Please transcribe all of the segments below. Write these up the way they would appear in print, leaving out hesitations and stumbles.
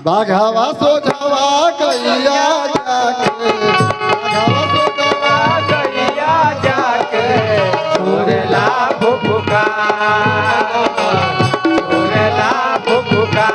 बाघावा सोझावा गैया जाके बाघावा सोझावा गैया जाके छोड़ला फुफुका छोड़ला फुफुका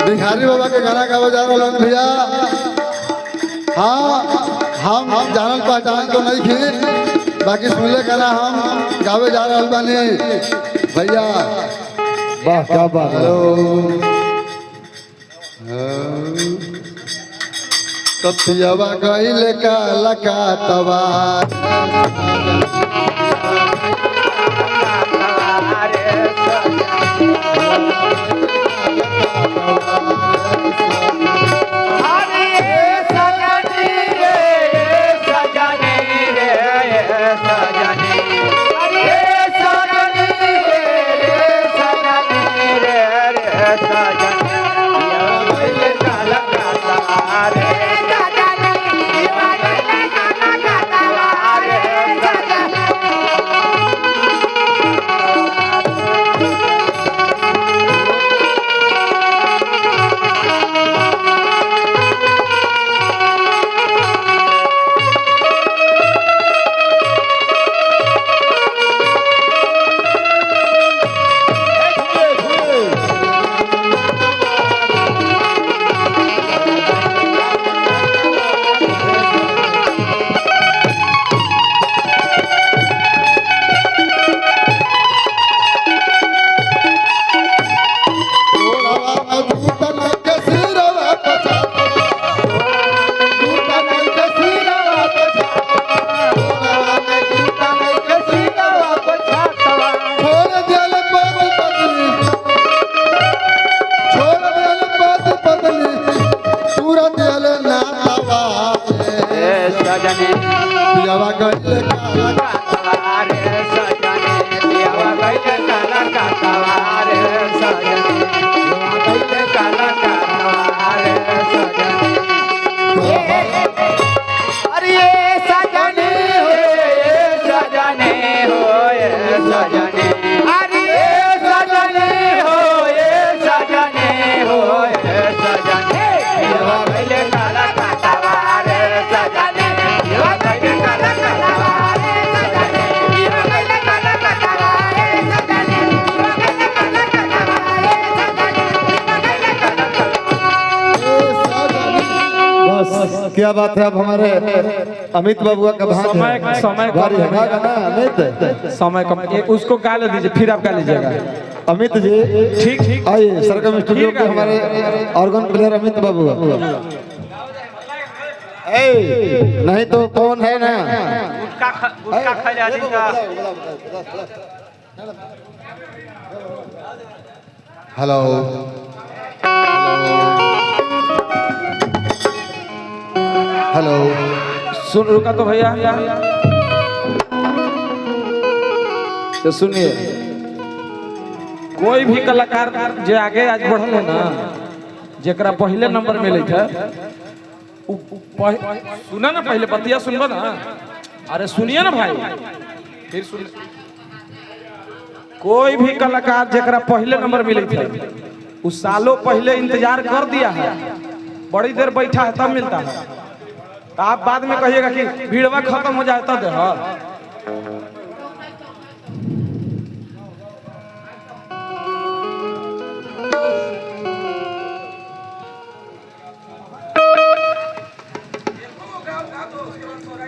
भिखारी बाबा के गाना गावे जा रहा भैया। हाँ हम जानल पहचान तो नहीं थी, बाकी सुनले गाना हम गावे जा रहा बानी भैया। वाह क्या बात है। तपियावा गइले का लकातवा सजने क्या बात है। अब हमारे अमित बाबुआ का भाग समय है। समय गाड़ी कम है, भाग है ना अमित। समय कम उसको गा ले दीजिए, फिर आप गा लीजिएगा। अमित जी ठीक ठीक आइए सरगम स्टूडियो ठीक के है। हमारे ऑर्गन प्लेयर अमित बाबू। नहीं तो कौन है ना। हेलो हेलो सुन रुका तो भैया तो सुनिए, कोई भी कलाकार जो आगे आज बढ़ल है ना, जेकरा पहले नंबर मिले थे सुना ना, पहले बतिया सुनबो ना। अरे सुनिए ना भाई, फिर सुन। कोई भी कलाकार जेकरा पहले नंबर मिले थे उस सालों पहले इंतजार कर दिया है, बड़ी देर बैठा है तब मिलता है। तो आप बाद में कहिएगा कि भीड़वा खत्म हो जाए तब दे।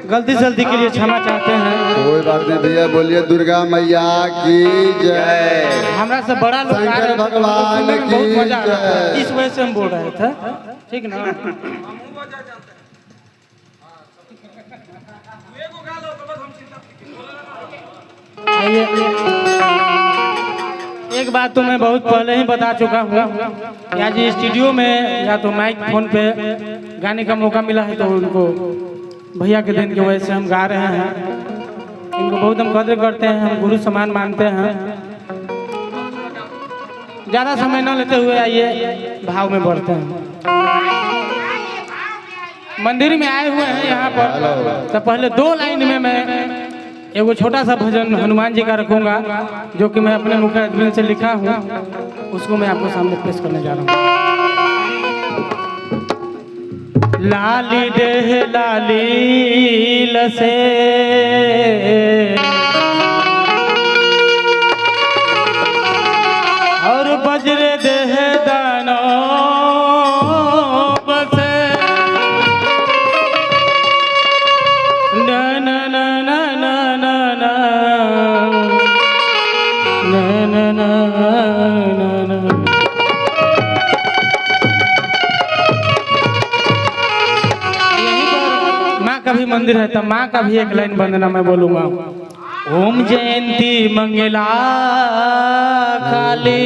गलती सलती के लिए क्षमा चाहते हैं। कोई बात नहीं भैया, बोलिए दुर्गा मैया की जय, हमरा से बड़ा लोग आ रहे शंकर थे, तो भगवान सुनने में बहुत की मजा आ रहा था, जय। इस वजह से हम बोल रहे थे। ठीक ना। आइए, एक बात तो मैं बहुत पहले ही बता चुका हूँ कि आज स्टूडियो में या तो माइक फोन पे गाने का मौका मिला है तो उनको भैया के दिन की वजह से हम गा रहे हैं। इनको बहुत हम कदर करते हैं, हम गुरु समान मानते हैं। ज़्यादा समय न लेते हुए आइए भाव में बढ़ते हैं। मंदिर में आए हुए हैं यहाँ पर, तो पहले 2 लाइन में मैं एगो छोटा सा भजन हनुमान जी का रखूंगा, जो कि मैं अपने मुख अदबिन से लिखा हूँ, उसको मैं आपको सामने पेश करने जा रहा हूँ। लाली देह लाली लसे और बजरे देह दानो बसे ना ना ना ना ना ना ना ना ना ना ना। माँ का भी मंदिर है, तो माँ का भी एक लाइन वंदना मैं बोलूंगा। ओम जयंती मंगला काली।